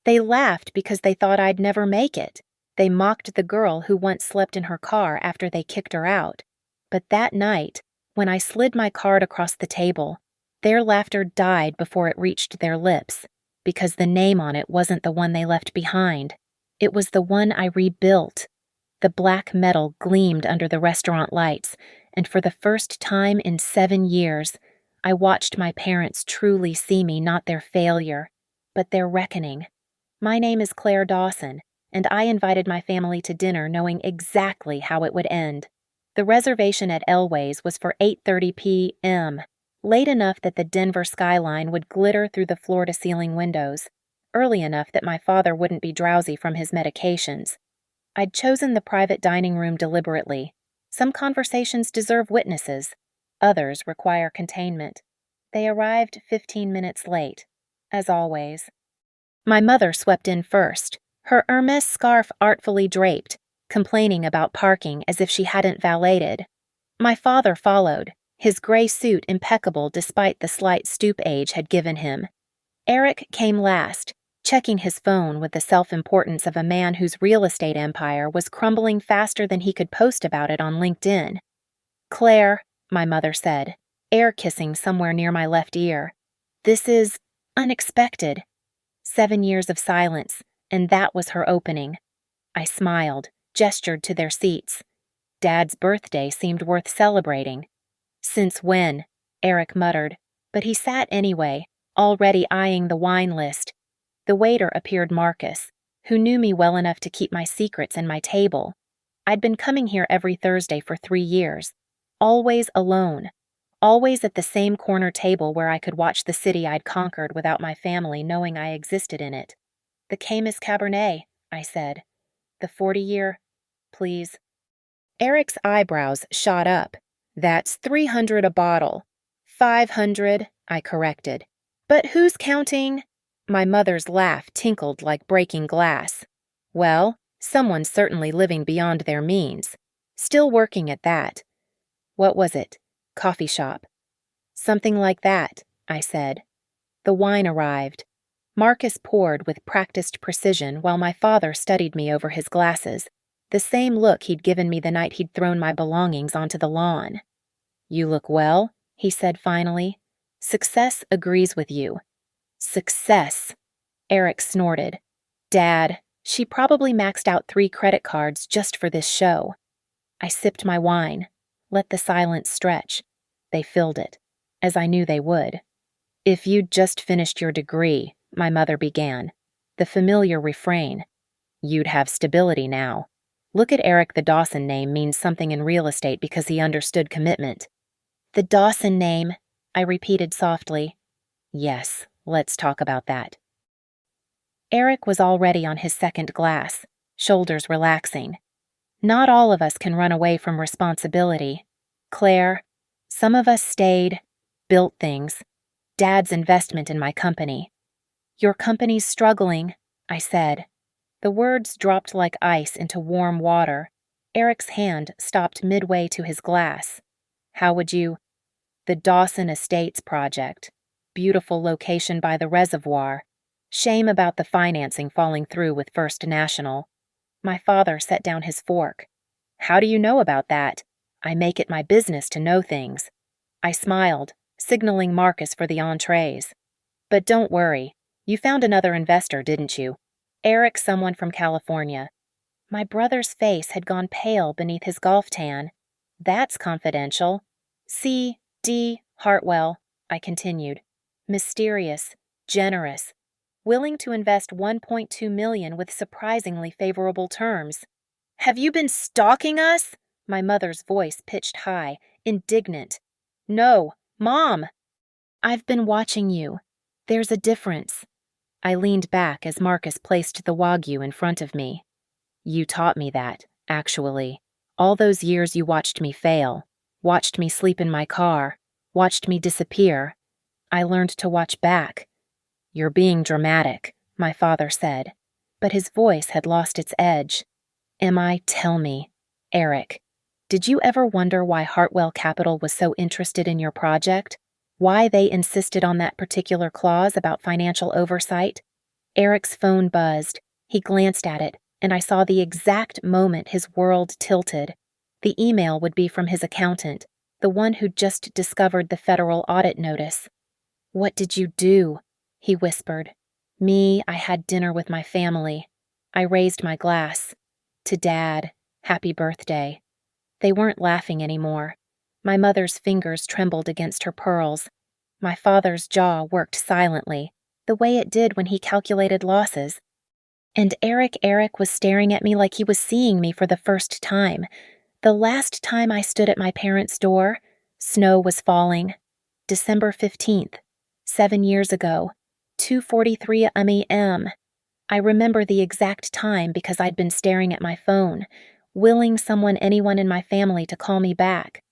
They laughed because they thought I'd never make it. They mocked the girl who once slept in her car after they kicked her out. But that night, when I slid my card across the table, their laughter died before it reached their lips, because the name on it wasn't the one they left behind. It was the one I rebuilt. The black metal gleamed under the restaurant lights, and for the first time in 7 years, I watched my parents truly see me not their failure, but their reckoning. My name is Claire Dawson, and I invited my family to dinner knowing exactly how it would end. The reservation at Elway's was for 8:30 p.m., late enough that the Denver skyline would glitter through the floor-to-ceiling windows, early enough that my father wouldn't be drowsy from his medications. I'd chosen the private dining room deliberately. Some conversations deserve witnesses. Others require containment. They arrived 15 minutes late, as always. My mother swept in first, her Hermes scarf artfully draped, complaining about parking as if she hadn't valeted. My father followed, his gray suit impeccable despite the slight stoop age had given him. Eric came last, checking his phone with the self-importance of a man whose real estate empire was crumbling faster than he could post about it on LinkedIn. "Claire," my mother said, air kissing somewhere near my left ear. "This is unexpected." 7 years of silence, and that was her opening. I smiled, gestured to their seats. Dad's birthday seemed worth celebrating. "Since when?" Eric muttered, but he sat anyway, already eyeing the wine list. The waiter appeared Marcus, who knew me well enough to keep my secrets and my table. I'd been coming here every Thursday for 3 years, always alone, always at the same corner table where I could watch the city I'd conquered without my family knowing I existed in it. "The Camus Cabernet," I said. "The 40-year, please." Eric's eyebrows shot up. "That's 300 a bottle." 500, I corrected. "But who's counting?" My mother's laugh tinkled like breaking glass. "Well, someone's certainly living beyond their means. Still working at that." "What was it? Coffee shop?" "Something like that," I said. The wine arrived. Marcus poured with practiced precision while my father studied me over his glasses, the same look he'd given me the night he'd thrown my belongings onto the lawn. "You look well," he said finally. "Success agrees with you." "Success," Eric snorted. "Dad, she probably maxed out 3 credit cards just for this show." I sipped my wine, let the silence stretch. They filled it, as I knew they would. "If you'd just finished your degree," my mother began, the familiar refrain. "You'd have stability now. Look at Eric, the Dawson name means something in real estate because he understood commitment." "The Dawson name," I repeated softly. "Yes. Let's talk about that." Eric was already on his second glass, shoulders relaxing. "Not all of us can run away from responsibility. Claire, some of us stayed, built things. Dad's investment in my company." "Your company's struggling," I said. The words dropped like ice into warm water. Eric's hand stopped midway to his glass. "How would you—" "The Dawson Estates project. Beautiful location by the reservoir. Shame about the financing falling through with First National." My father set down his fork. "How do you know about that? I make it my business to know things." I smiled, signaling Marcus for the entrees. "But don't worry. You found another investor, didn't you? Eric, someone from California." My brother's face had gone pale beneath his golf tan. "That's confidential." "C. D. Hartwell," I continued. "Mysterious, generous, willing to invest $1.2 million with surprisingly favorable terms." "Have you been stalking us?" My mother's voice pitched high, indignant. "No, Mom!" "I've been watching you. There's a difference." I leaned back as Marcus placed the Wagyu in front of me. "You taught me that, actually. All those years you watched me fail, watched me sleep in my car, watched me disappear. I learned to watch back." "You're being dramatic," my father said, but his voice had lost its edge. "Am I? Tell me. Eric, did you ever wonder why Hartwell Capital was so interested in your project? Why they insisted on that particular clause about financial oversight?" Eric's phone buzzed. He glanced at it, and I saw the exact moment his world tilted. The email would be from his accountant, the one who'd just discovered the federal audit notice. "What did you do?" he whispered. I had dinner with my family. I raised my glass. To Dad, happy birthday. They weren't laughing anymore. My mother's fingers trembled against her pearls. My father's jaw worked silently, the way it did when he calculated losses. And Eric was staring at me like he was seeing me for the first time. The last time I stood at my parents' door, snow was falling. December 15th, 7 years ago, 2:43 a.m. I remember the exact time because I'd been staring at my phone, willing anyone in my family to call me back.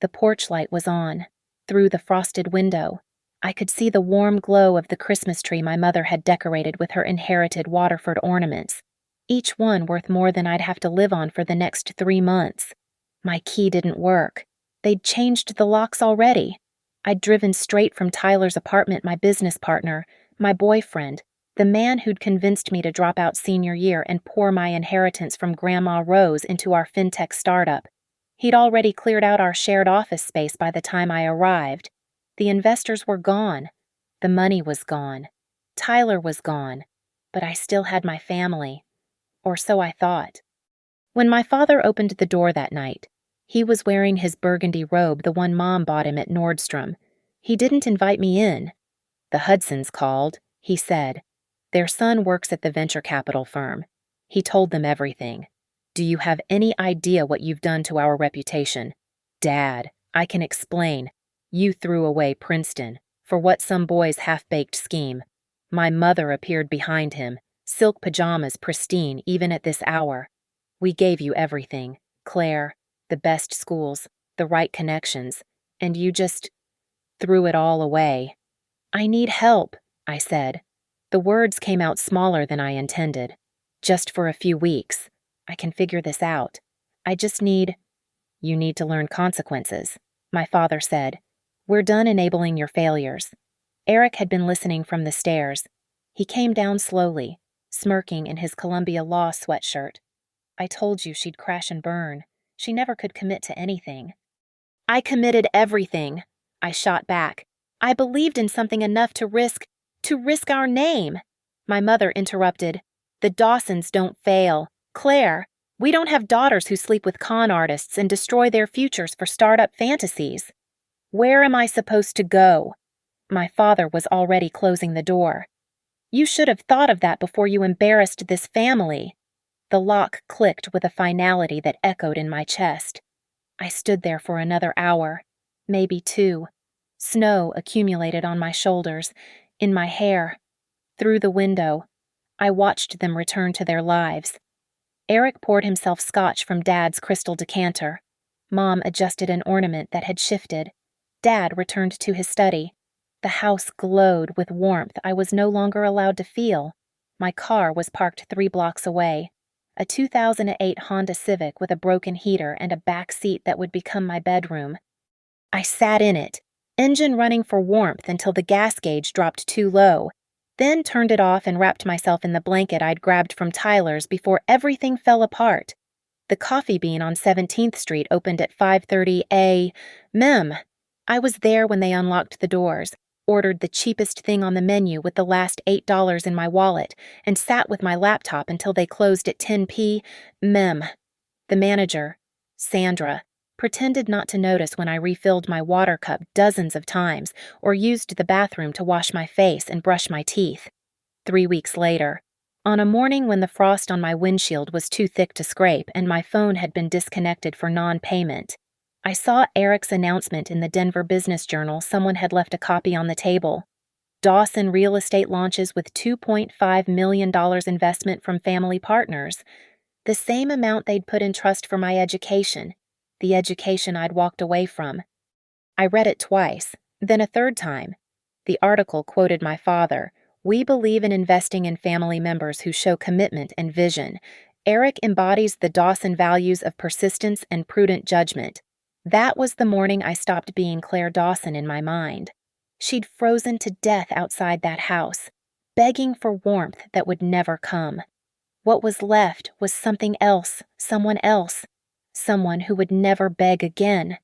The porch light was on. Through the frosted window, I could see the warm glow of the Christmas tree my mother had decorated with her inherited Waterford ornaments, each one worth more than I'd have to live on for the next 3 months. My key didn't work. They'd changed the locks already. I'd driven straight from Tyler's apartment my business partner, my boyfriend, the man who'd convinced me to drop out senior year and pour my inheritance from Grandma Rose into our fintech startup. He'd already cleared out our shared office space by the time I arrived. The investors were gone. The money was gone. Tyler was gone. But I still had my family. Or so I thought. When my father opened the door that night, he was wearing his burgundy robe, the one Mom bought him at Nordstrom. He didn't invite me in. "The Hudsons called," he said. "Their son works at the venture capital firm." He told them everything. "Do you have any idea what you've done to our reputation? Dad, I can explain. You threw away Princeton for what some boy's half-baked scheme. My mother appeared behind him, silk pajamas pristine even at this hour. We gave you everything, Claire, the best schools, the right connections, and you just threw it all away." "I need help," I said. The words came out smaller than I intended. "Just for a few weeks. I can figure this out. I just need—" "You need to learn consequences," my father said. "We're done enabling your failures." Eric had been listening from the stairs. He came down slowly, smirking in his Columbia Law sweatshirt. "I told you she'd crash and burn. She never could commit to anything." "I committed everything," I shot back. "I believed in something enough to risk our name." My mother interrupted. "The Dawsons don't fail. Claire, we don't have daughters who sleep with con artists and destroy their futures for startup fantasies." "Where am I supposed to go?" My father was already closing the door. "You should have thought of that before you embarrassed this family." The lock clicked with a finality that echoed in my chest. I stood there for another hour, maybe 2. Snow accumulated on my shoulders, in my hair. Through the window, I watched them return to their lives. Eric poured himself scotch from Dad's crystal decanter. Mom adjusted an ornament that had shifted. Dad returned to his study. The house glowed with warmth I was no longer allowed to feel. My car was parked 3 blocks away. A 2008 Honda Civic with a broken heater and a back seat that would become my bedroom. I sat in it, engine running for warmth until the gas gauge dropped too low, then turned it off and wrapped myself in the blanket I'd grabbed from Tyler's before everything fell apart. The Coffee Bean on 17th Street opened at 5:30 a.m. I was there when they unlocked the doors, ordered the cheapest thing on the menu with the last $8 in my wallet, and sat with my laptop until they closed at 10 p.m. The manager, Sandra, pretended not to notice when I refilled my water cup dozens of times or used the bathroom to wash my face and brush my teeth. 3 weeks later, on a morning when the frost on my windshield was too thick to scrape and my phone had been disconnected for non-payment, I saw Eric's announcement in the Denver Business Journal. Someone had left a copy on the table. Dawson Real Estate launches with $2.5 million investment from family partners, the same amount they'd put in trust for my education, the education I'd walked away from. I read it twice, then a third time. The article quoted my father. "We believe in investing in family members who show commitment and vision. Eric embodies the Dawson values of persistence and prudent judgment." That was the morning I stopped being Claire Dawson in my mind. She'd frozen to death outside that house. begging for warmth that would never come. What was left was something else, someone who would never beg again.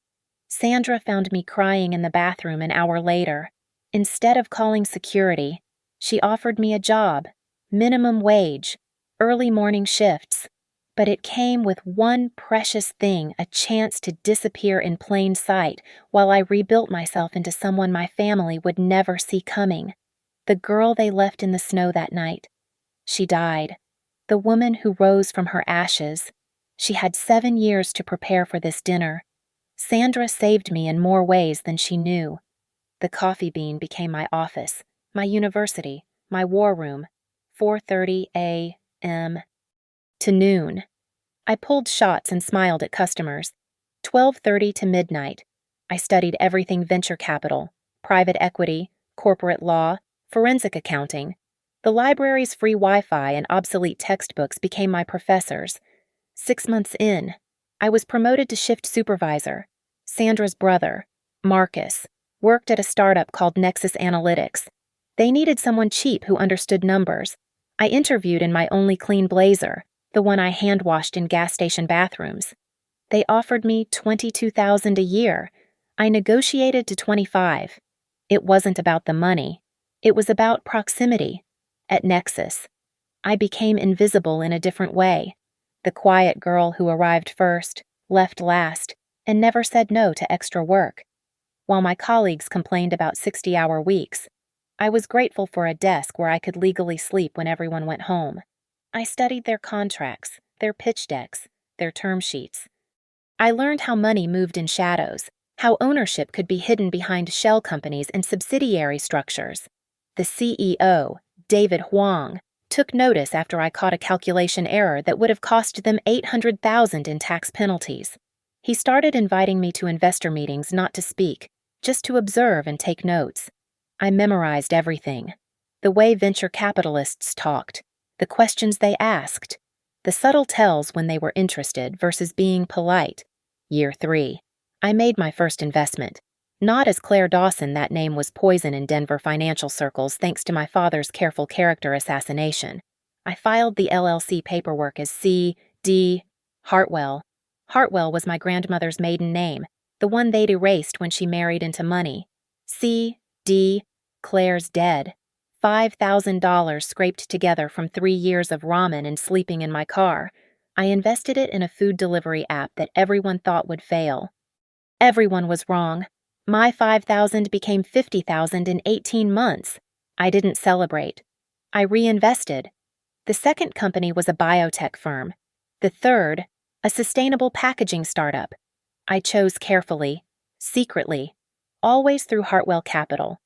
Sandra found me crying in the bathroom an hour later. Instead of calling security, she offered me a job, minimum wage, early morning shifts. But it came with one precious thing, a chance to disappear in plain sight while I rebuilt myself into someone my family would never see coming. The girl they left in the snow that night. She died. The woman who rose from her ashes. She had 7 years to prepare for this dinner. Sandra saved me in more ways than she knew. The coffee bean became my office, my university, my war room, 4:30 a.m. to noon. I pulled shots and smiled at customers. 12:30 to midnight. I studied everything venture capital, private equity, corporate law, forensic accounting. The library's free Wi-Fi and obsolete textbooks became my professors. 6 months in, I was promoted to shift supervisor. Sandra's brother, Marcus, worked at a startup called Nexus Analytics. They needed someone cheap who understood numbers. I interviewed in my only clean blazer, the one I hand-washed in gas station bathrooms. They offered me $22,000 a year. I negotiated to $25,000. It wasn't about the money. It was about proximity. At Nexus, I became invisible in a different way. The quiet girl who arrived first, left last, and never said no to extra work. While my colleagues complained about 60-hour weeks, I was grateful for a desk where I could legally sleep when everyone went home. I studied their contracts, their pitch decks, their term sheets. I learned how money moved in shadows, how ownership could be hidden behind shell companies and subsidiary structures. The CEO, David Huang, took notice after I caught a calculation error that would have cost them $800,000 in tax penalties. He started inviting me to investor meetings not to speak, just to observe and take notes. I memorized everything. The way venture capitalists talked, the questions they asked, the subtle tells when they were interested versus being polite. Year 3. I made my first investment. Not as Claire Dawson, that name was poison in Denver financial circles thanks to my father's careful character assassination. I filed the LLC paperwork as C.D. Hartwell. Hartwell was my grandmother's maiden name, the one they'd erased when she married into money. C.D. Claire's dead. $5,000 scraped together from 3 years of ramen and sleeping in my car. I invested it in a food delivery app that everyone thought would fail. Everyone was wrong. My $5,000 became $50,000 in 18 months. I didn't celebrate. I reinvested. The second company was a biotech firm. The third, a sustainable packaging startup. I chose carefully, secretly, always through Hartwell Capital.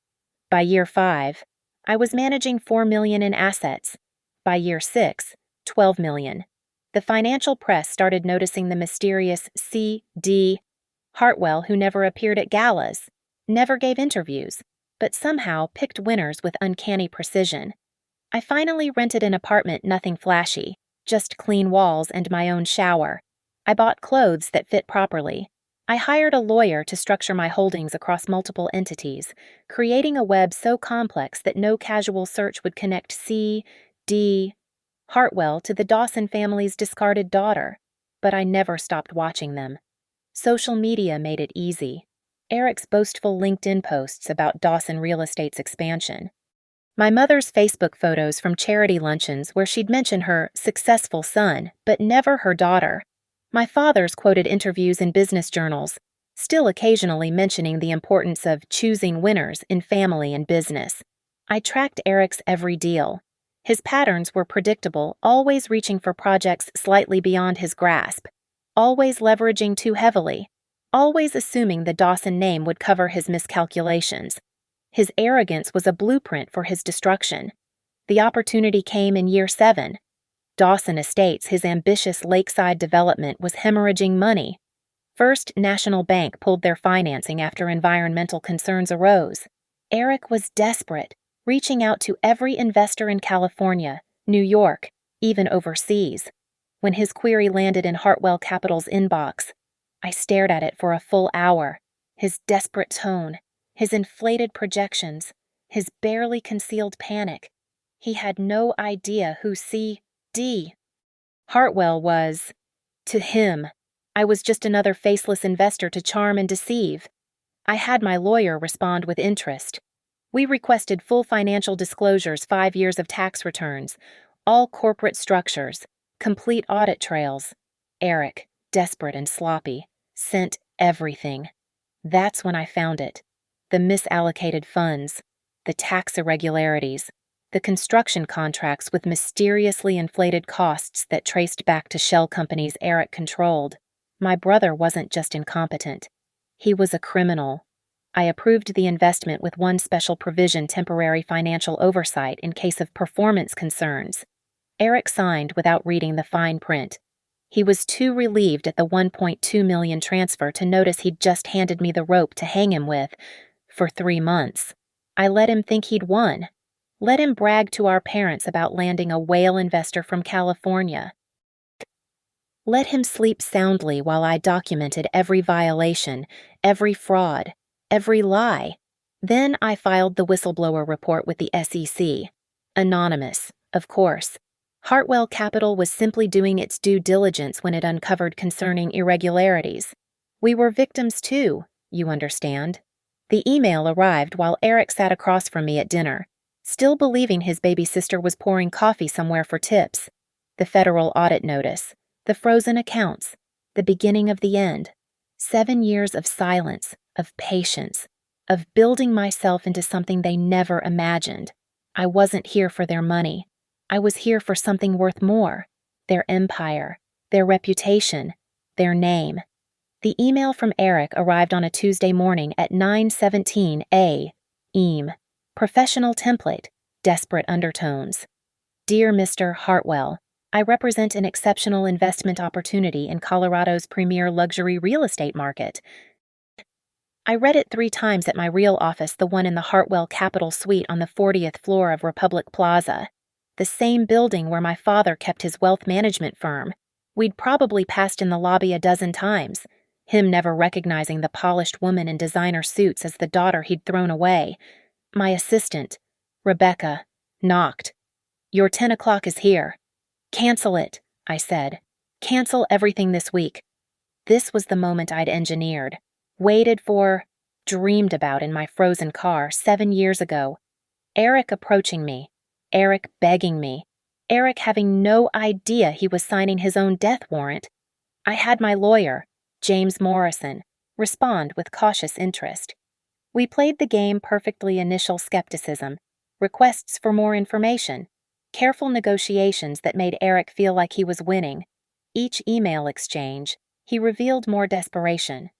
By year 5, I was managing $4 million in assets. By year 6, $12 million. The financial press started noticing the mysterious C.D. Hartwell who never appeared at galas, never gave interviews, but somehow picked winners with uncanny precision. I finally rented an apartment, nothing flashy, just clean walls and my own shower. I bought clothes that fit properly. I hired a lawyer to structure my holdings across multiple entities, creating a web so complex that no casual search would connect C.D. Hartwell to the Dawson family's discarded daughter. But I never stopped watching them. Social media made it easy. Eric's boastful LinkedIn posts about Dawson Real Estate's expansion. My mother's Facebook photos from charity luncheons where she'd mention her successful son, but never her daughter. My father's quoted interviews in business journals, still occasionally mentioning the importance of choosing winners in family and business. I tracked Eric's every deal. His patterns were predictable, always reaching for projects slightly beyond his grasp, always leveraging too heavily, always assuming the Dawson name would cover his miscalculations. His arrogance was a blueprint for his destruction. The opportunity came in year 7. Dawson Estates, his ambitious lakeside development, was hemorrhaging money. First National Bank pulled their financing after environmental concerns arose. Eric was desperate, reaching out to every investor in California, New York, even overseas. When his query landed in Hartwell Capital's inbox, I stared at it for a full hour. His desperate tone, his inflated projections, his barely concealed panic. He had no idea who C.D. Hartwell was. To him, I was just another faceless investor to charm and deceive. I had my lawyer respond with interest. We requested full financial disclosures, 5 years of tax returns, all corporate structures, complete audit trails. Eric, desperate and sloppy, sent everything. That's when I found it. The misallocated funds, the tax irregularities, the construction contracts with mysteriously inflated costs that traced back to shell companies Eric controlled. My brother wasn't just incompetent. He was a criminal. I approved the investment with one special provision: temporary financial oversight in case of performance concerns. Eric signed without reading the fine print. He was too relieved at the $1.2 million transfer to notice he'd just handed me the rope to hang him with for 3 months. I let him think he'd won. Let him brag to our parents about landing a whale investor from California. Let him sleep soundly while I documented every violation, every fraud, every lie. Then I filed the whistleblower report with the SEC. Anonymous, of course. Hartwell Capital was simply doing its due diligence when it uncovered concerning irregularities. We were victims too, you understand. The email arrived while Eric sat across from me at dinner, still believing his baby sister was pouring coffee somewhere for tips. The federal audit notice, the frozen accounts, the beginning of the end. 7 years of silence, of patience, of building myself into something they never imagined. I wasn't here for their money. I was here for something worth more: their empire, their reputation, their name. The email from Eric arrived on a Tuesday morning at 9:17 a.m. Professional template, desperate undertones. Dear Mr. Hartwell, I represent an exceptional investment opportunity in Colorado's premier luxury real estate market. I read it 3 times at my real office, the one in the Hartwell Capital Suite on the 40th floor of Republic Plaza. The same building where my father kept his wealth management firm. We'd probably passed in the lobby a dozen times, him never recognizing the polished woman in designer suits as the daughter he'd thrown away. My assistant, Rebecca, knocked. Your 10 o'clock is here. Cancel it, I said. Cancel everything this week. This was the moment I'd engineered, waited for, dreamed about in my frozen car 7 years ago. Eric approaching me. Eric begging me. Eric having no idea he was signing his own death warrant. I had my lawyer, James Morrison, respond with cautious interest. We played the game: perfectly initial skepticism, requests for more information, careful negotiations that made Eric feel like he was winning. Each email exchange, he revealed more desperation.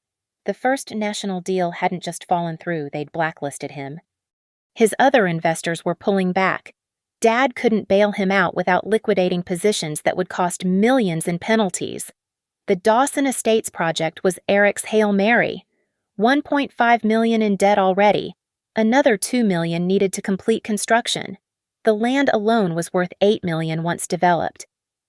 The first national deal hadn't just fallen through, they'd blacklisted him. His other investors were pulling back. Dad couldn't bail him out without liquidating positions that would cost millions in penalties. The Dawson Estates project was Eric's Hail Mary. $1.5 million in debt already. Another $2 million needed to complete construction. The land alone was worth $8 million once developed.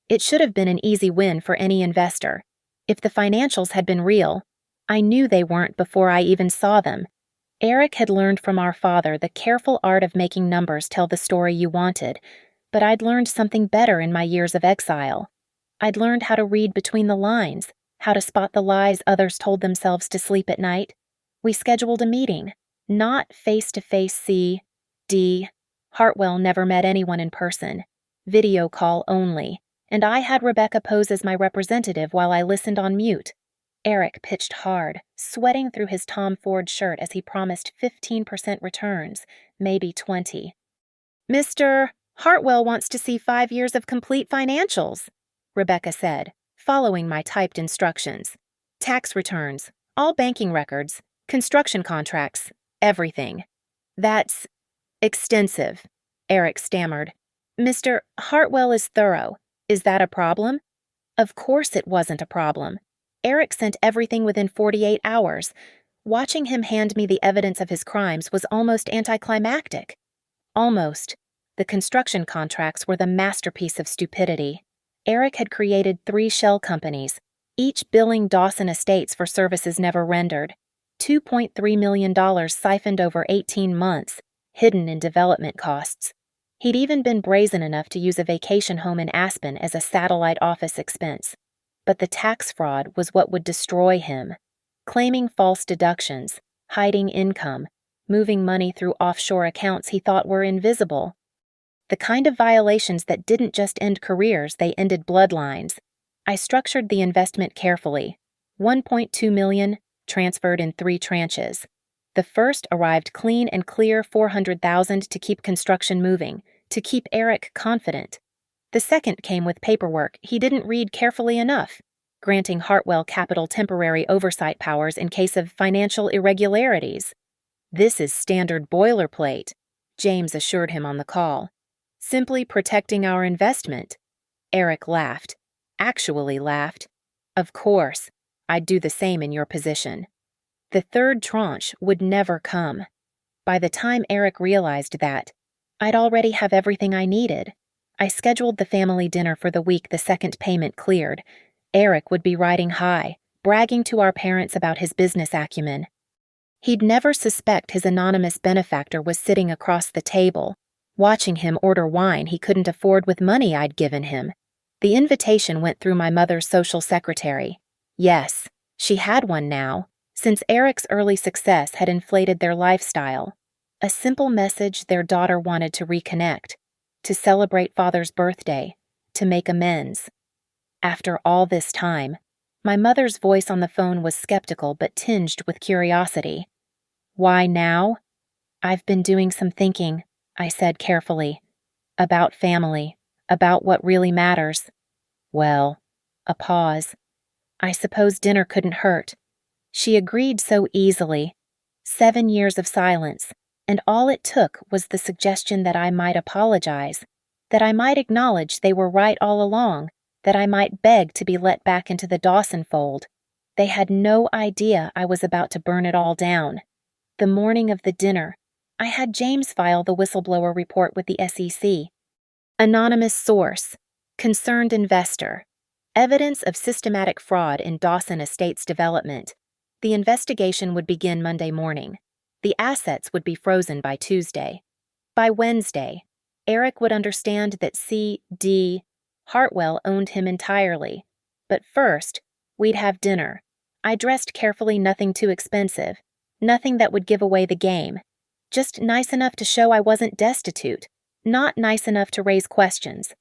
It should have been an easy win for any investor. If the financials had been real, I knew they weren't before I even saw them. Eric had learned from our father the careful art of making numbers tell the story you wanted, but I'd learned something better in my years of exile. I'd learned how to read between the lines, how to spot the lies others told themselves to sleep at night. We scheduled a meeting, not face-to-face. C.D. Hartwell never met anyone in person, video call only, and I had Rebecca pose as my representative while I listened on mute. Eric pitched hard, sweating through his Tom Ford shirt as he promised 15% returns, maybe 20. Mr. Hartwell wants to see 5 years of complete financials, Rebecca said, following my typed instructions. Tax returns, all banking records, construction contracts, everything. That's extensive, Eric stammered. Mr. Hartwell is thorough. Is that a problem? Of course it wasn't a problem. Eric sent everything within 48 hours. Watching him hand me the evidence of his crimes was almost anticlimactic. Almost. The construction contracts were the masterpiece of stupidity. Eric had created 3 shell companies, each billing Dawson Estates for services never rendered. $2.3 million siphoned over 18 months, hidden in development costs. He'd even been brazen enough to use a vacation home in Aspen as a satellite office expense. But the tax fraud was what would destroy him. Claiming false deductions, hiding income, moving money through offshore accounts he thought were invisible. The kind of violations that didn't just end careers, they ended bloodlines. I structured the investment carefully. $1.2 million, transferred in 3 tranches. The first arrived clean and clear, $400,000 to keep construction moving, to keep Eric confident. The second came with paperwork he didn't read carefully enough, granting Hartwell Capital temporary oversight powers in case of financial irregularities. "This is standard boilerplate," James assured him on the call. "Simply protecting our investment." Eric laughed. Actually laughed. "Of course, I'd do the same in your position." The third tranche would never come. By the time Eric realized that, I'd already have everything I needed. I scheduled the family dinner for the week the second payment cleared. Eric would be riding high, bragging to our parents about his business acumen. He'd never suspect his anonymous benefactor was sitting across the table, watching him order wine he couldn't afford with money I'd given him. The invitation went through my mother's social secretary. Yes, she had one now, since Eric's early success had inflated their lifestyle. A simple message their daughter wanted to reconnect, to celebrate father's birthday, to make amends. After all this time, my mother's voice on the phone was skeptical but tinged with curiosity. "Why now?" "I've been doing some thinking," I said carefully. "About family, about what really matters." "Well," a pause. "I suppose dinner couldn't hurt." She agreed so easily. 7 years of silence, and all it took was the suggestion that I might apologize, that I might acknowledge they were right all along, that I might beg to be let back into the Dawson fold. They had no idea I was about to burn it all down. The morning of the dinner, I had James file the whistleblower report with the SEC. Anonymous source, concerned investor, evidence of systematic fraud in Dawson Estates development. The investigation would begin Monday morning. The assets would be frozen by Tuesday. By Wednesday, Eric would understand that C.D. Hartwell owned him entirely. But first, we'd have dinner. I dressed carefully, nothing too expensive, nothing that would give away the game. Just nice enough to show I wasn't destitute, not nice enough to raise questions.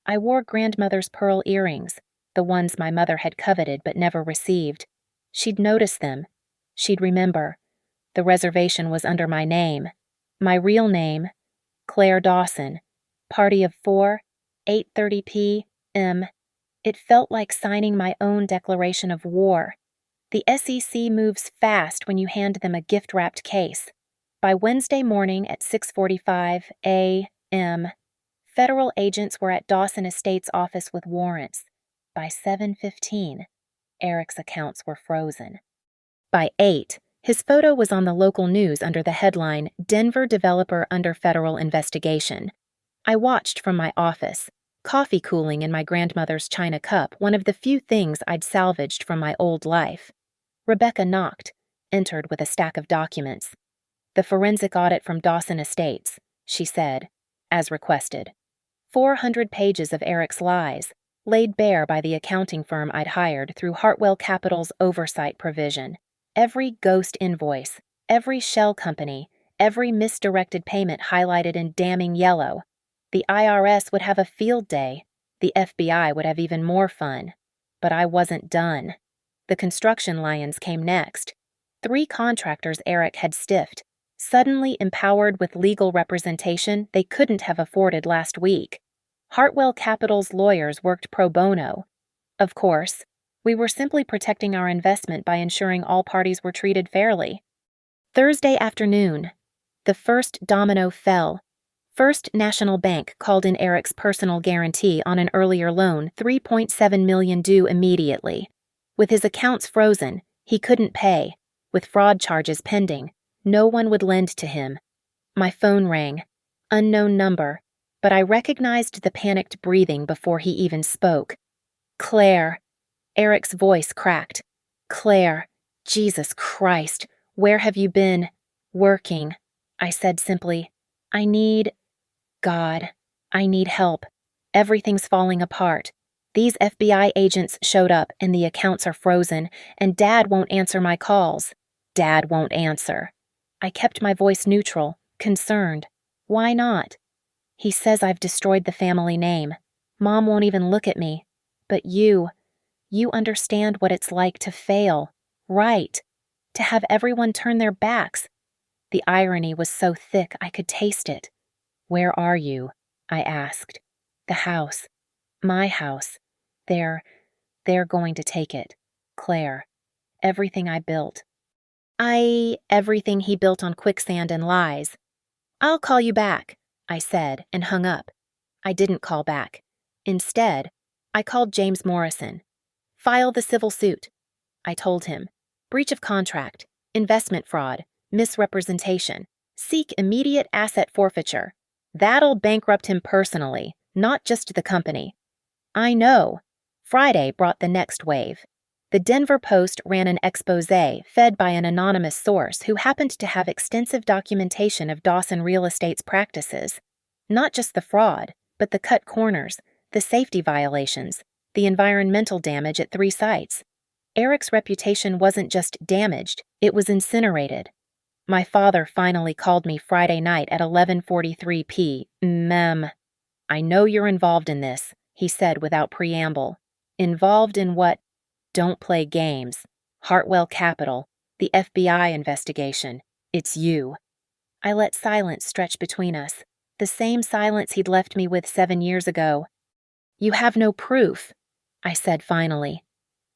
I wore grandmother's pearl earrings, the ones my mother had coveted but never received. She'd notice them. She'd remember. The reservation was under my name. My real name, Claire Dawson. Party of 4, 8:30 p.m. It felt like signing my own declaration of war. The SEC moves fast when you hand them a gift-wrapped case. By Wednesday morning at 6:45 a.m., federal agents were at Dawson Estates' office with warrants. By 7:15, Eric's accounts were frozen. By 8, his photo was on the local news under the headline, "Denver Developer Under Federal Investigation." I watched from my office, coffee cooling in my grandmother's china cup, one of the few things I'd salvaged from my old life. Rebecca knocked, entered with a stack of documents. "The forensic audit from Dawson Estates," she said, as requested. 400 pages of Eric's lies, laid bare by the accounting firm I'd hired through Hartwell Capital's oversight provision. Every ghost invoice, every shell company, every misdirected payment highlighted in damning yellow. The IRS would have a field day. The FBI would have even more fun. But I wasn't done. The construction lions came next. 3 contractors Eric had stiffed, suddenly empowered with legal representation they couldn't have afforded last week. Hartwell Capital's lawyers worked pro bono. Of course, we were simply protecting our investment by ensuring all parties were treated fairly. Thursday afternoon, the first domino fell. First National Bank called in Eric's personal guarantee on an earlier loan, $3.7 million due immediately. With his accounts frozen, he couldn't pay. With fraud charges pending, no one would lend to him. My phone rang. Unknown number, but I recognized the panicked breathing before he even spoke. "Claire." Eric's voice cracked. "Claire, Jesus Christ, where have you been?" "Working," I said simply. "I need..." God, I need help. Everything's falling apart. These FBI agents showed up and the accounts are frozen, and Dad won't answer my calls. Dad won't answer. I kept my voice neutral, concerned. Why not? He says I've destroyed the family name. Mom won't even look at me. But you understand what it's like to fail, right? To have everyone turn their backs. The irony was so thick I could taste it. Where are you? I asked. The house. My house. They're going to take it. Claire. Everything I built. Everything he built on quicksand and lies. I'll call you back, I said and hung up. I didn't call back. Instead, I called James Morrison. File the civil suit. I told him. Breach of contract, investment fraud, misrepresentation. Seek immediate asset forfeiture. That'll bankrupt him personally, not just the company. I know. Friday brought the next wave. The Denver Post ran an exposé fed by an anonymous source who happened to have extensive documentation of Dawson Real Estate's practices. Not just the fraud, but the cut corners, the safety violations, the environmental damage at 3 sites. Eric's reputation wasn't just damaged, it was incinerated. My father finally called me Friday night at 11:43 p.m. I know you're involved in this, he said without preamble. Involved in what? Don't play games. Hartwell Capital, the FBI investigation. It's you. I let silence stretch between us, the same silence he'd left me with 7 years ago. You have no proof, I said finally.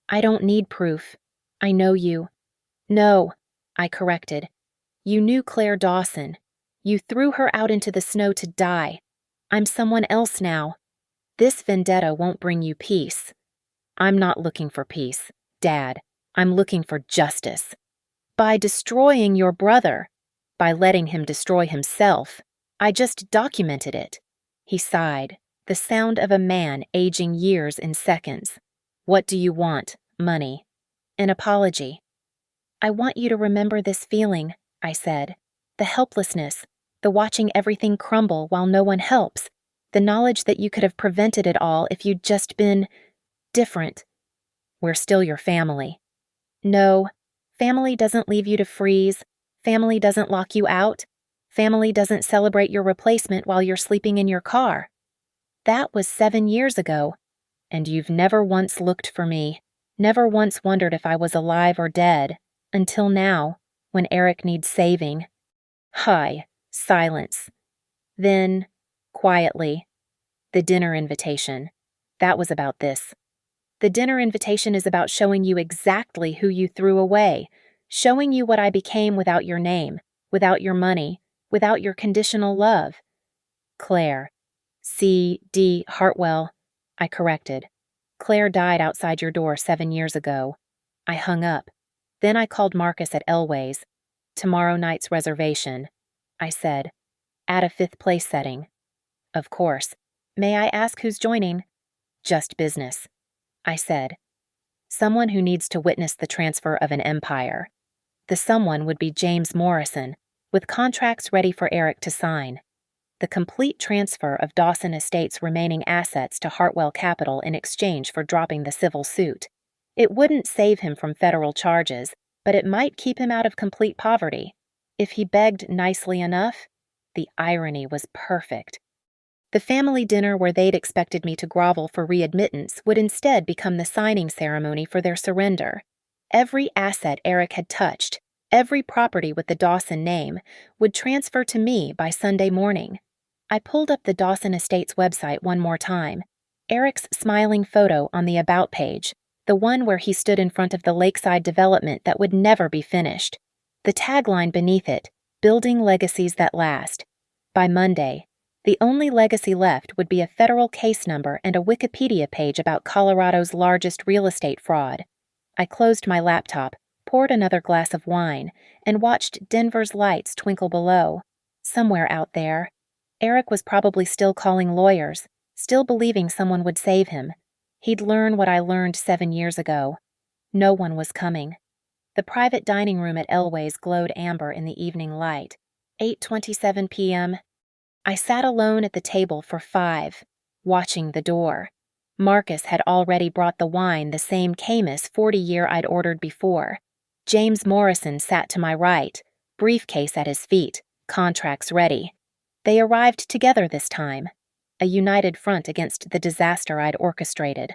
I don't need proof. I know you. No, I corrected. You knew Claire Dawson. You threw her out into the snow to die. I'm someone else now. This vendetta won't bring you peace. I'm not looking for peace, Dad. I'm looking for justice. By destroying your brother, by letting him destroy himself, I just documented it. He sighed, the sound of a man aging years in seconds. What do you want? Money. An apology. I want you to remember this feeling, I said. The helplessness, the watching everything crumble while no one helps, the knowledge that you could have prevented it all if you'd just been different. We're still your family. No, family doesn't leave you to freeze. Family doesn't lock you out. Family doesn't celebrate your replacement while you're sleeping in your car. That was 7 years ago, and you've never once looked for me, never once wondered if I was alive or dead, until now, when Eric needs saving. Hi, silence. Then, quietly, the dinner invitation. That was about this. The dinner invitation is about showing you exactly who you threw away, showing you what I became without your name, without your money, without your conditional love. Claire. C.D. Hartwell, I corrected. Claire died outside your door 7 years ago. I hung up. Then I called Marcus at Elway's. Tomorrow night's reservation, I said. At a 5th place setting. Of course. May I ask who's joining? Just business, I said. Someone who needs to witness the transfer of an empire. The someone would be James Morrison, with contracts ready for Eric to sign. The complete transfer of Dawson Estates' remaining assets to Hartwell Capital in exchange for dropping the civil suit. It wouldn't save him from federal charges, but it might keep him out of complete poverty. If he begged nicely enough, the irony was perfect. The family dinner where they'd expected me to grovel for readmittance would instead become the signing ceremony for their surrender. Every asset Eric had touched, every property with the Dawson name, would transfer to me by Sunday morning. I pulled up the Dawson Estates website one more time. Eric's smiling photo on the About page, the one where he stood in front of the lakeside development that would never be finished. The tagline beneath it, Building Legacies That Last. By Monday, the only legacy left would be a federal case number and a Wikipedia page about Colorado's largest real estate fraud. I closed my laptop, poured another glass of wine, and watched Denver's lights twinkle below. Somewhere out there, Eric was probably still calling lawyers, still believing someone would save him. He'd learn what I learned 7 years ago. No one was coming. The private dining room at Elway's glowed amber in the evening light. 8:27 p.m. I sat alone at the table for 5, watching the door. Marcus had already brought the wine, the same Camus 40-year I'd ordered before. James Morrison sat to my right, briefcase at his feet, contracts ready. They arrived together this time, a united front against the disaster I'd orchestrated.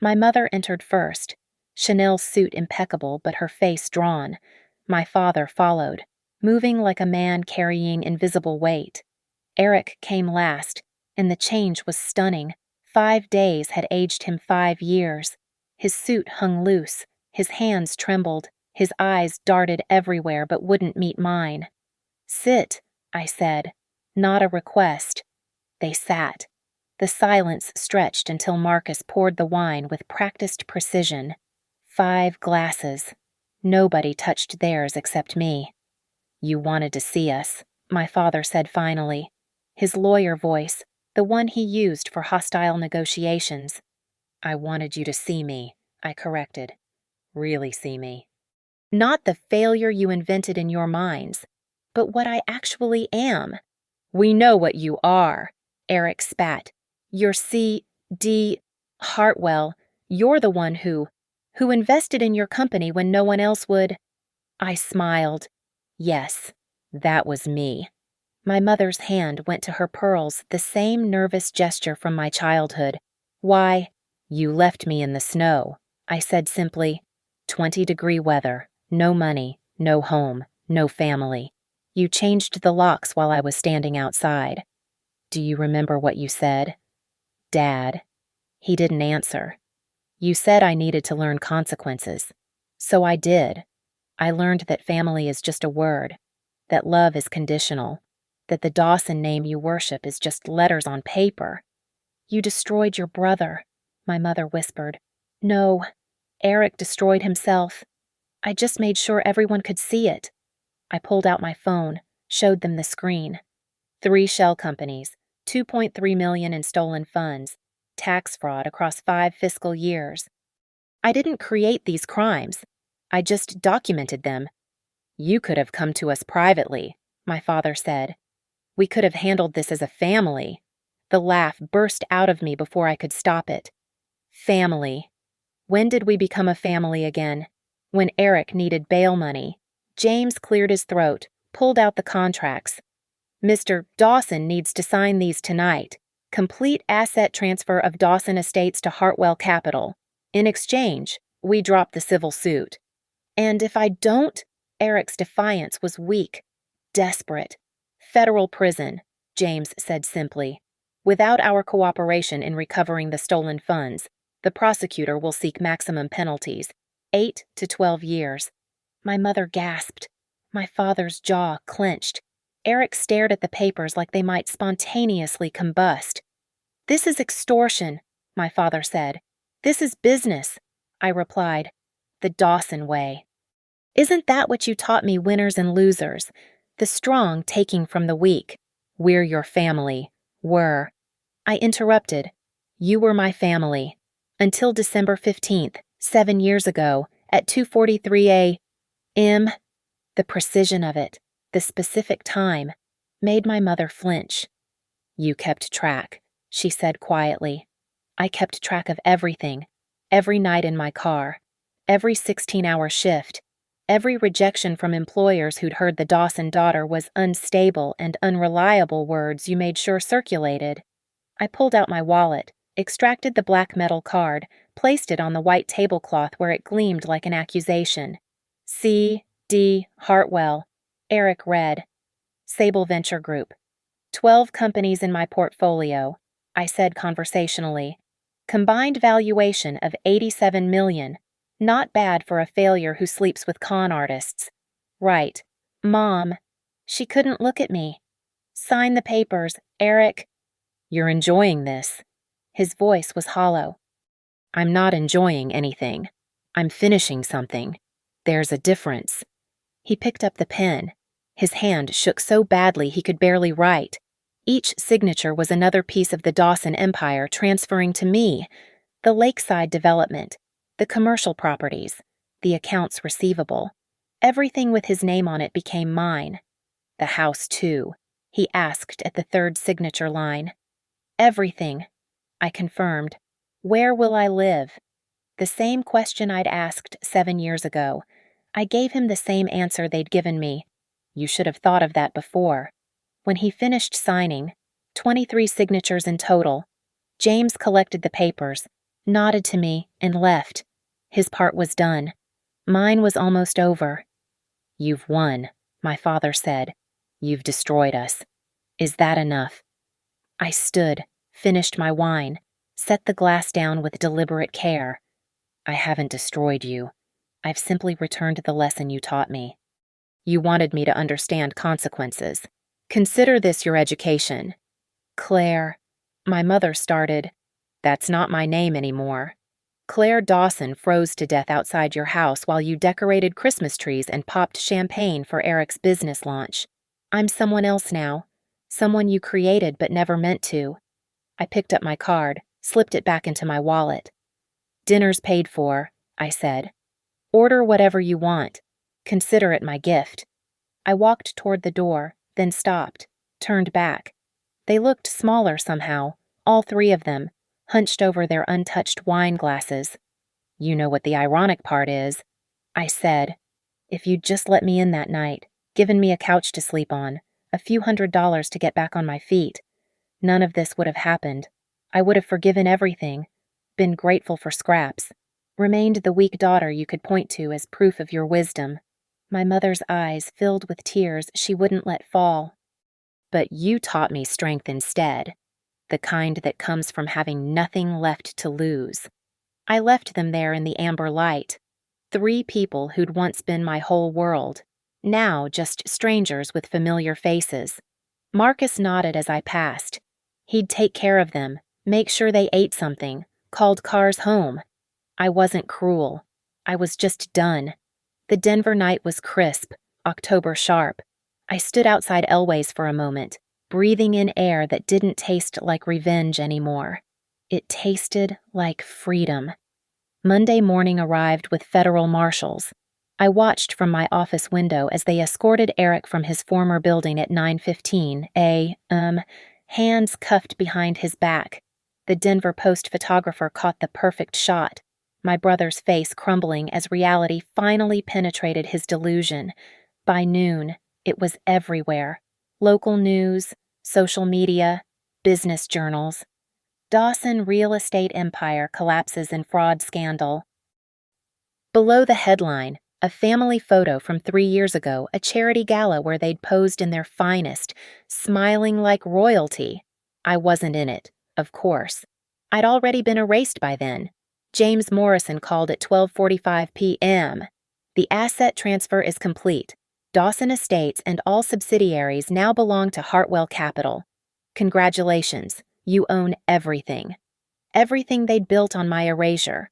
My mother entered first, Chanel's suit impeccable but her face drawn. My father followed, moving like a man carrying invisible weight. Eric came last, and the change was stunning. 5 days had aged him 5 years. His suit hung loose, his hands trembled, his eyes darted everywhere but wouldn't meet mine. "Sit," I said, not a request. They sat. The silence stretched until Marcus poured the wine with practiced precision. 5 glasses. Nobody touched theirs except me. "You wanted to see us," my father said finally. His lawyer voice, the one he used for hostile negotiations. "I wanted you to see me," I corrected. "Really see me. Not the failure you invented in your minds, but what I actually am." "We know what you are," Eric spat. "You're C.D. Hartwell. You're the one who invested in your company when no one else would." I smiled. Yes, that was me. My mother's hand went to her pearls, the same nervous gesture from my childhood. "Why, you left me in the snow," I said simply. 20-degree weather, no money, no home, no family. You changed the locks while I was standing outside. "Do you remember what you said?" "Dad." He didn't answer. "You said I needed to learn consequences. So I did. I learned that family is just a word, that love is conditional, that the Dawson name you worship is just letters on paper." "You destroyed your brother," my mother whispered. "No, Eric destroyed himself. I just made sure everyone could see it." I pulled out my phone, showed them the screen. 3 shell companies, 2.3 million in stolen funds, tax fraud across 5 fiscal years. I didn't create these crimes. I just documented them. "You could have come to us privately," my father said. "We could have handled this as a family." The laugh burst out of me before I could stop it. Family. When did we become a family again? When Eric needed bail money. James cleared his throat, pulled out the contracts. "Mr. Dawson needs to sign these tonight. Complete asset transfer of Dawson Estates to Hartwell Capital. In exchange, we drop the civil suit." "And if I don't?" Eric's defiance was weak, desperate. "Federal prison," James said simply. "Without our cooperation in recovering the stolen funds, the prosecutor will seek maximum penalties, 8 to 12 years. My mother gasped. My father's jaw clenched. Eric stared at the papers like they might spontaneously combust. "This is extortion," my father said. "This is business," I replied. "The Dawson way." "Isn't that what you taught me, winners and losers? The strong taking from the weak. We're your family. Were." I interrupted. "You were my family. Until December 15th, 7 years ago, at 2:43 a.m. The precision of it, the specific time, made my mother flinch. "You kept track," she said quietly. "I kept track of everything, every night in my car, every 16-hour shift, every rejection from employers who'd heard the Dawson daughter was unstable and unreliable words you made sure circulated." I pulled out my wallet, extracted the black metal card, placed it on the white tablecloth where it gleamed like an accusation. "C.D. Hartwell," Eric read. "Sable Venture Group. 12 companies in my portfolio," I said conversationally. "Combined valuation of 87 million. Not bad for a failure who sleeps with con artists." "Right. Mom." She couldn't look at me. "Sign the papers, Eric." "You're enjoying this." His voice was hollow. "I'm not enjoying anything. I'm finishing something. There's a difference." He picked up the pen. His hand shook so badly he could barely write. Each signature was another piece of the Dawson empire transferring to me. The lakeside development, the commercial properties, the accounts receivable. Everything with his name on it became mine. The house, too. he asked at the third signature line. Everything, I confirmed. Where will I live? The same question I'd asked 7 years ago. I gave him the same answer they'd given me. You should have thought of that before. When he finished signing, 23 signatures in total, James collected the papers, nodded to me, and left. His part was done. Mine was almost over. You've won, my father said. You've destroyed us. Is that enough? I stood, finished my wine, set the glass down with deliberate care. I haven't destroyed you. I've simply returned the lesson you taught me. You wanted me to understand consequences. Consider this your education. Claire, my mother started. That's not my name anymore. Claire Dawson froze to death outside your house while you decorated Christmas trees and popped champagne for Eric's business launch. I'm someone else now. Someone you created but never meant to. I picked up my card, slipped it back into my wallet. Dinner's paid for, I said. Order whatever you want. Consider it my gift. I walked toward the door, then stopped, turned back. They looked smaller somehow, all three of them, hunched over their untouched wine glasses. You know what the ironic part is, I said. If you'd just let me in that night, given me a couch to sleep on, a few $100s to get back on my feet, none of this would have happened. I would have forgiven everything, been grateful for scraps, remained the weak daughter you could point to as proof of your wisdom. My mother's eyes filled with tears she wouldn't let fall. But you taught me strength instead, the kind that comes from having nothing left to lose. I left them there in the amber light. 3 people who'd once been my whole world, now just strangers with familiar faces. Marcus nodded as I passed. He'd take care of them, make sure they ate something, called cars home. I wasn't cruel. I was just done. The Denver night was crisp, October sharp. I stood outside Elway's for a moment, breathing in air that didn't taste like revenge anymore. It tasted like freedom. Monday morning arrived with federal marshals. I watched from my office window as they escorted Eric from his former building at 9:15, hands cuffed behind his back. The Denver Post photographer caught the perfect shot, my brother's face crumbling as reality finally penetrated his delusion. By noon, it was everywhere. Local news, social media, business journals. Dawson real estate empire collapses in fraud scandal. Below the headline, a family photo from 3 years ago, a charity gala where they'd posed in their finest, smiling like royalty. I wasn't in it, of course. I'd already been erased by then. James Morrison called at 12:45 p.m. The asset transfer is complete. Dawson Estates and all subsidiaries now belong to Hartwell Capital. Congratulations, you own everything. Everything they'd built on my erasure.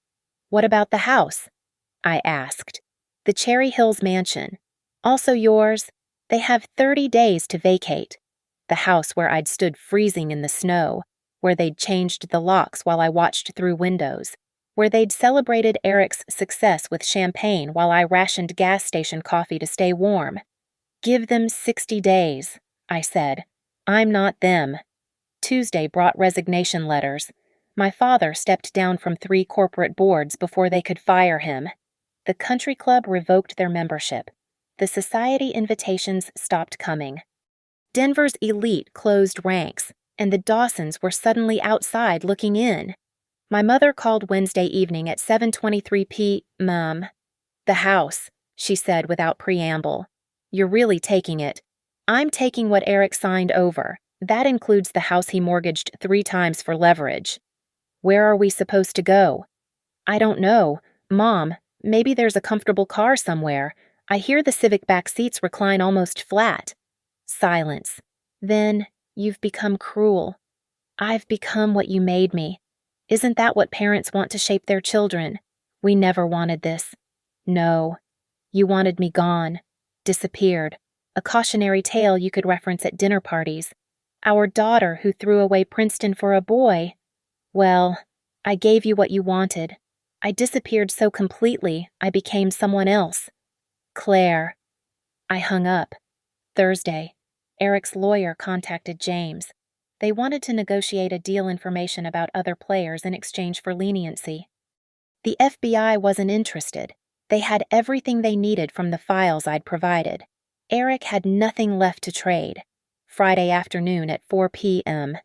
What about the house? I asked. The Cherry Hills mansion. Also yours. They have 30 days to vacate. The house where I'd stood freezing in the snow, where they'd changed the locks while I watched through windows, where they'd celebrated Eric's success with champagne while I rationed gas station coffee to stay warm. Give them 60 days, I said. I'm not them. Tuesday brought resignation letters. My father stepped down from 3 corporate boards before they could fire him. The country club revoked their membership. The society invitations stopped coming. Denver's elite closed ranks, and the Dawsons were suddenly outside looking in. My mother called Wednesday evening at 7:23 p.m. The house, she said without preamble. You're really taking it. I'm taking what Eric signed over. That includes the house he mortgaged 3 times for leverage. Where are we supposed to go? I don't know. Mom, maybe there's a comfortable car somewhere. I hear the Civic back seats recline almost flat. Silence. Then, you've become cruel. I've become what you made me. Isn't that what parents want to shape their children? We never wanted this. No. You wanted me gone. Disappeared. A cautionary tale you could reference at dinner parties. Our daughter who threw away Princeton for a boy. Well, I gave you what you wanted. I disappeared so completely, I became someone else. Claire. I hung up. Thursday. Eric's lawyer contacted James. They wanted to negotiate a deal information about other players in exchange for leniency. The FBI wasn't interested. They had everything they needed from the files I'd provided. Eric had nothing left to trade. Friday afternoon at 4 p.m.,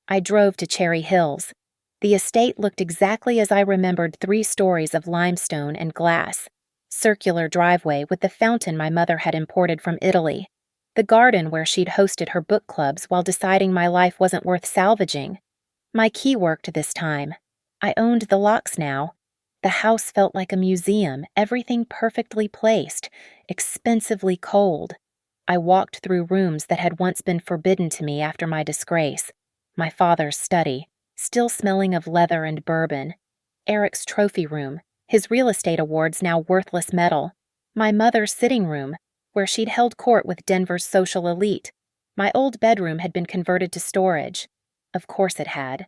I drove to Cherry Hills. The estate looked exactly as I remembered: 3 stories of limestone and glass, circular driveway with the fountain my mother had imported from Italy, the garden where she'd hosted her book clubs while deciding my life wasn't worth salvaging. My key worked this time. I owned the locks now. The house felt like a museum, everything perfectly placed, expensively cold. I walked through rooms that had once been forbidden to me after my disgrace. My father's study, still smelling of leather and bourbon. Eric's trophy room, his real estate awards now worthless metal. My mother's sitting room, where she'd held court with Denver's social elite. My old bedroom had been converted to storage. Of course it had.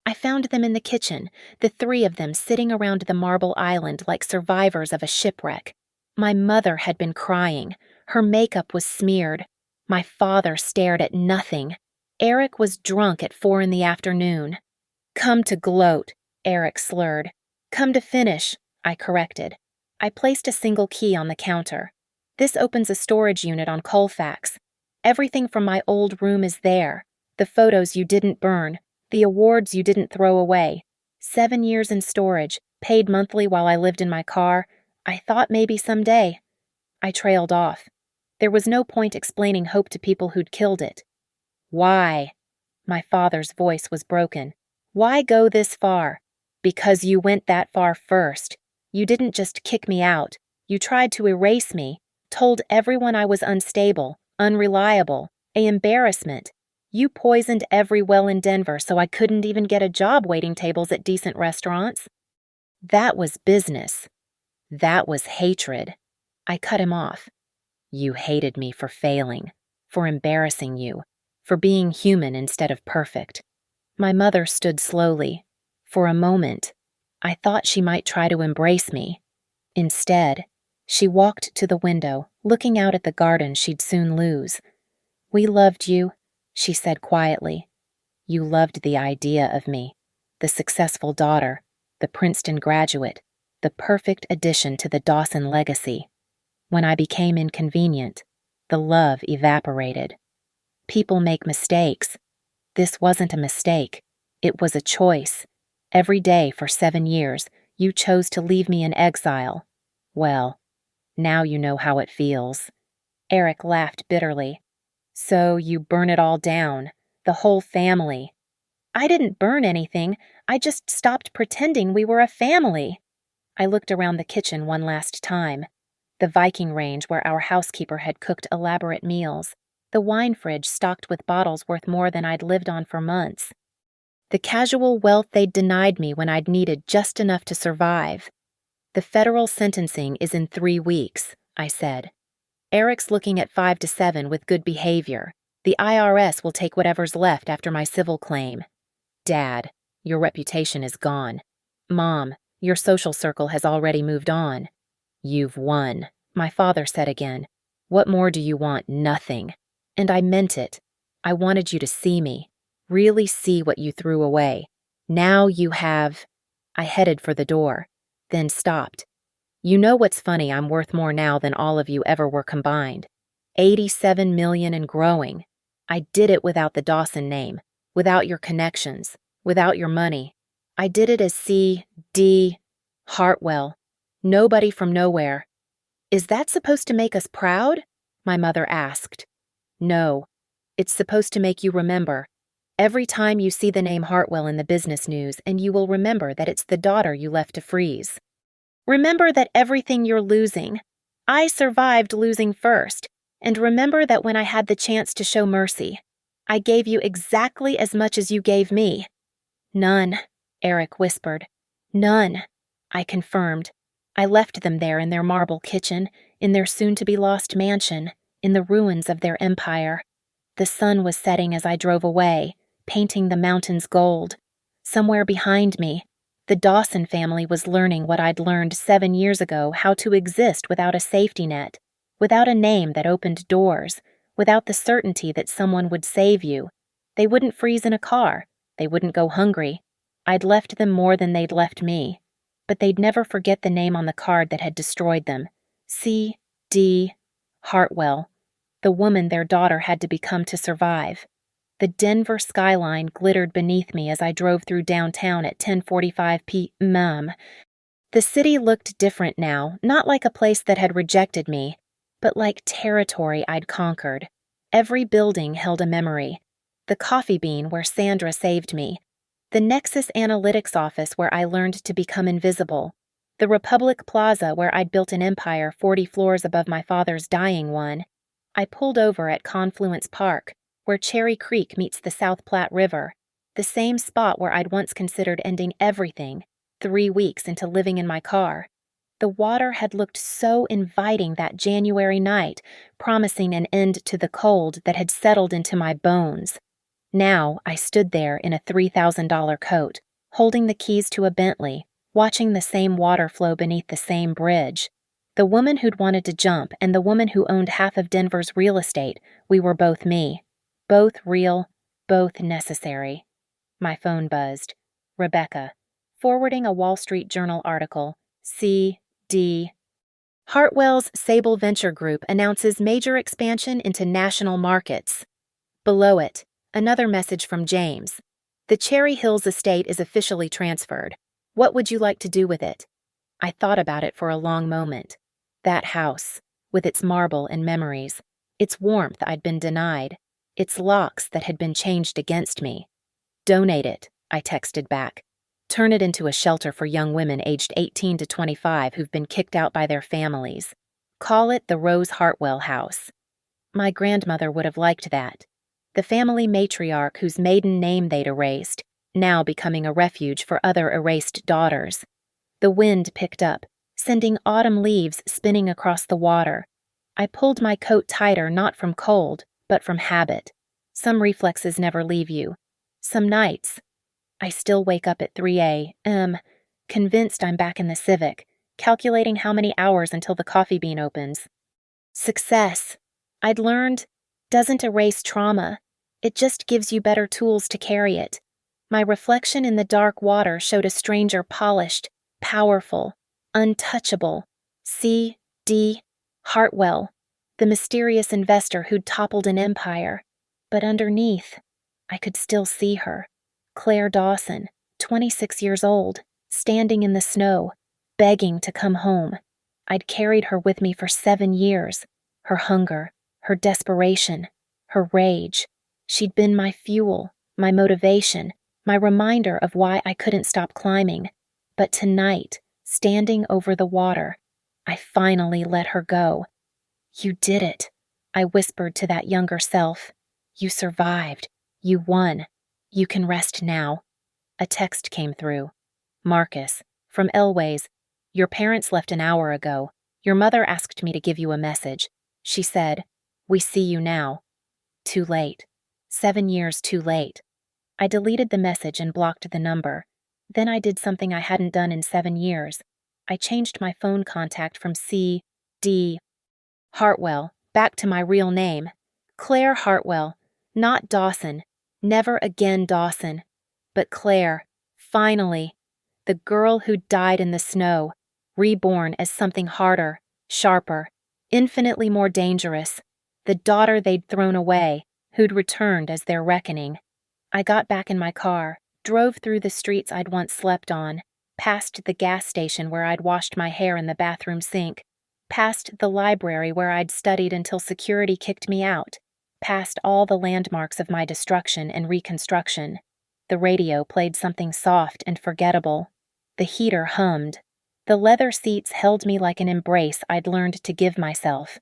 I found them in the kitchen, the 3 of them sitting around the marble island like survivors of a shipwreck. My mother had been crying. Her makeup was smeared. My father stared at nothing. Eric was drunk at 4 in the afternoon. "Come to gloat," Eric slurred. "Come to finish," I corrected. I placed a single key on the counter. "This opens a storage unit on Colfax. Everything from my old room is there. The photos you didn't burn, the awards you didn't throw away. 7 years in storage, paid monthly while I lived in my car. I thought maybe someday." I trailed off. There was no point explaining hope to people who'd killed it. "Why?" My father's voice was broken. "Why go this far?" "Because you went that far first. You didn't just kick me out. You tried to erase me, told everyone I was unstable, unreliable, an embarrassment. You poisoned every well in Denver so I couldn't even get a job waiting tables at decent restaurants." That was business. That was hatred. I cut him off. "You hated me for failing, for embarrassing you, for being human instead of perfect." My mother stood slowly. For a moment, I thought she might try to embrace me. Instead, she walked to the window, looking out at the garden she'd soon lose. "We loved you," she said quietly. "You loved the idea of me, the successful daughter, the Princeton graduate, the perfect addition to the Dawson legacy. When I became inconvenient, the love evaporated. People make mistakes. This wasn't a mistake. It was a choice. Every day for 7 years, you chose to leave me in exile. Well, now you know how it feels." Eric laughed bitterly. "So you burn it all down, the whole family." "I didn't burn anything. I just stopped pretending we were a family." I looked around the kitchen one last time. The Viking range where our housekeeper had cooked elaborate meals. The wine fridge stocked with bottles worth more than I'd lived on for months. The casual wealth they'd denied me when I'd needed just enough to survive. "The federal sentencing is in 3 weeks, I said. "Eric's looking at 5 to 7 with good behavior. The IRS will take whatever's left after my civil claim. Dad, your reputation is gone. Mom, your social circle has already moved on. You've won," my father said again. "What more do you want? Nothing." And I meant it. I wanted you to see me, really see what you threw away. Now you have... I headed for the door, then stopped. "You know what's funny? I'm worth more now than all of you ever were combined. 87 million and growing. I did it without the Dawson name, without your connections, without your money. I did it as C.D. Hartwell. Nobody from nowhere." "Is that supposed to make us proud?" my mother asked. "No. It's supposed to make you remember. Every time you see the name Hartwell in the business news, and you will remember that it's the daughter you left to freeze. Remember that everything you're losing. I survived losing first, and remember that when I had the chance to show mercy, I gave you exactly as much as you gave me." "None," Eric whispered. "None," I confirmed. I left them there in their marble kitchen, in their soon-to-be-lost mansion, in the ruins of their empire. The sun was setting as I drove away, painting the mountains gold. Somewhere behind me, the Dawson family was learning what I'd learned 7 years ago: how to exist without a safety net, without a name that opened doors, without the certainty that someone would save you. They wouldn't freeze in a car. They wouldn't go hungry. I'd left them more than they'd left me. But they'd never forget the name on the card that had destroyed them. C.D. Hartwell, the woman their daughter had to become to survive. The Denver skyline glittered beneath me as I drove through downtown at 10:45 p.m. The city looked different now, not like a place that had rejected me, but like territory I'd conquered. Every building held a memory. The coffee bean where Sandra saved me. The Nexus Analytics office where I learned to become invisible. The Republic Plaza where I'd built an empire 40 floors above my father's dying one. I pulled over at Confluence Park, where Cherry Creek meets the South Platte River, the same spot where I'd once considered ending everything, 3 weeks into living in my car. The water had looked so inviting that January night, promising an end to the cold that had settled into my bones. Now I stood there in a $3,000 coat, holding the keys to a Bentley, watching the same water flow beneath the same bridge. The woman who'd wanted to jump and the woman who owned half of Denver's real estate, we were both me. Both real, both necessary. My phone buzzed. Rebecca, forwarding a Wall Street Journal article. C.D. Hartwell's Sable Venture Group announces major expansion into national markets. Below it, another message from James. The Cherry Hills estate is officially transferred. What would you like to do with it? I thought about it for a long moment. That house, with its marble and memories, its warmth I'd been denied, its locks that had been changed against me. Donate it, I texted back. Turn it into a shelter for young women aged 18 to 25 who've been kicked out by their families. Call it the Rose Hartwell House. My grandmother would have liked that. The family matriarch whose maiden name they'd erased, now becoming a refuge for other erased daughters. The wind picked up, sending autumn leaves spinning across the water. I pulled my coat tighter not from cold, but from habit. Some reflexes never leave you. Some nights, I still wake up at 3 a.m., convinced I'm back in the Civic, calculating how many hours until the coffee bean opens. Success, I'd learned, doesn't erase trauma. It just gives you better tools to carry it. My reflection in the dark water showed a stranger polished, powerful, untouchable. C.D. Hartwell, the mysterious investor who'd toppled an empire. But underneath, I could still see her. Claire Dawson, 26 years old, standing in the snow, begging to come home. I'd carried her with me for 7 years. Her hunger, her desperation, her rage. She'd been my fuel, my motivation, my reminder of why I couldn't stop climbing. But tonight, standing over the water, I finally let her go. You did it, I whispered to that younger self. You survived. You won. You can rest now. A text came through. Marcus, from Elways. Your parents left an hour ago. Your mother asked me to give you a message. She said, we see you now. Too late. 7 years too late. I deleted the message and blocked the number. Then I did something I hadn't done in 7 years. I changed my phone contact from C.D. Hartwell back to my real name. Claire Hartwell, not Dawson. Never again Dawson. But Claire, finally. The girl who died in the snow, reborn as something harder, sharper, infinitely more dangerous. The daughter they'd thrown away, who'd returned as their reckoning. I got back in my car, drove through the streets I'd once slept on, past the gas station where I'd washed my hair in the bathroom sink, past the library where I'd studied until security kicked me out, past all the landmarks of my destruction and reconstruction. The radio played something soft and forgettable. The heater hummed. The leather seats held me like an embrace I'd learned to give myself.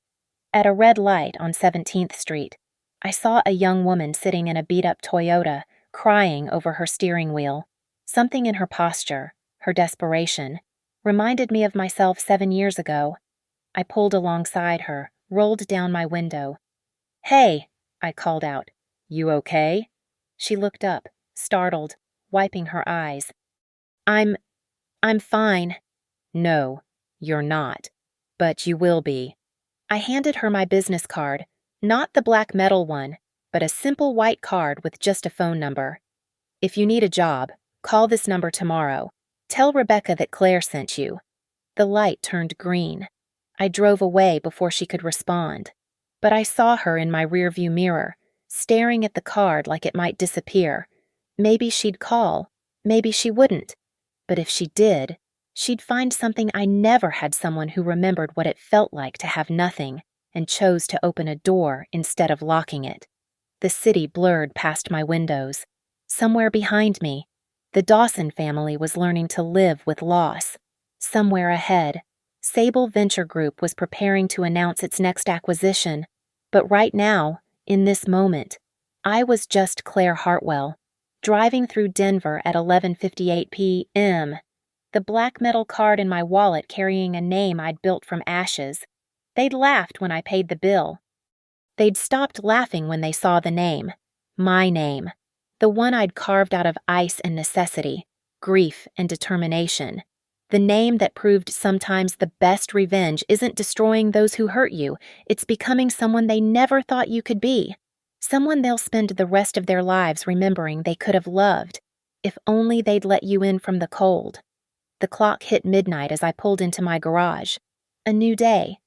At a red light on 17th Street, I saw a young woman sitting in a beat-up Toyota, crying over her steering wheel. Something in her posture, her desperation, reminded me of myself 7 years ago. I pulled alongside her, rolled down my window. "Hey," I called out. "You okay?" She looked up, startled, wiping her eyes. I'm fine." "No, you're not. But you will be." I handed her my business card. Not the black metal one, but a simple white card with just a phone number. If you need a job, call this number tomorrow. Tell Rebecca that Claire sent you. The light turned green. I drove away before she could respond. But I saw her in my rearview mirror, staring at the card like it might disappear. Maybe she'd call, maybe she wouldn't. But if she did, she'd find something I never had someone who remembered what it felt like to have nothing and chose to open a door instead of locking it. The city blurred past my windows. Somewhere behind me, the Dawson family was learning to live with loss. Somewhere ahead, Sable Venture Group was preparing to announce its next acquisition. But right now, in this moment, I was just Claire Hartwell, driving through Denver at 11:58 p.m., the black metal card in my wallet carrying a name I'd built from ashes. They'd laughed when I paid the bill. They'd stopped laughing when they saw the name. My name. The one I'd carved out of ice and necessity, grief and determination. The name that proved sometimes the best revenge isn't destroying those who hurt you, it's becoming someone they never thought you could be. Someone they'll spend the rest of their lives remembering they could have loved, if only they'd let you in from the cold. The clock hit midnight as I pulled into my garage. A new day.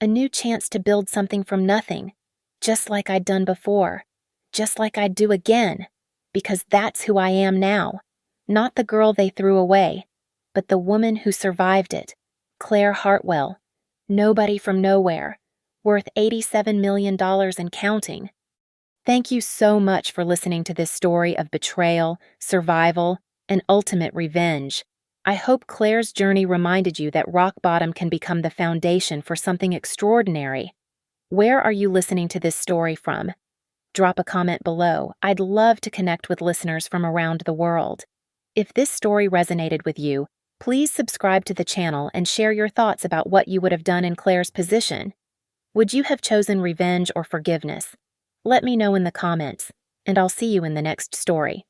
A new chance to build something from nothing. Just like I'd done before. Just like I'd do again. Because that's who I am now. Not the girl they threw away, but the woman who survived it. Claire Hartwell. Nobody from nowhere. Worth $87 million and counting. Thank you so much for listening to this story of betrayal, survival, and ultimate revenge. I hope Claire's journey reminded you that rock bottom can become the foundation for something extraordinary. Where are you listening to this story from? Drop a comment below. I'd love to connect with listeners from around the world. If this story resonated with you, please subscribe to the channel and share your thoughts about what you would have done in Claire's position. Would you have chosen revenge or forgiveness? Let me know in the comments, and I'll see you in the next story.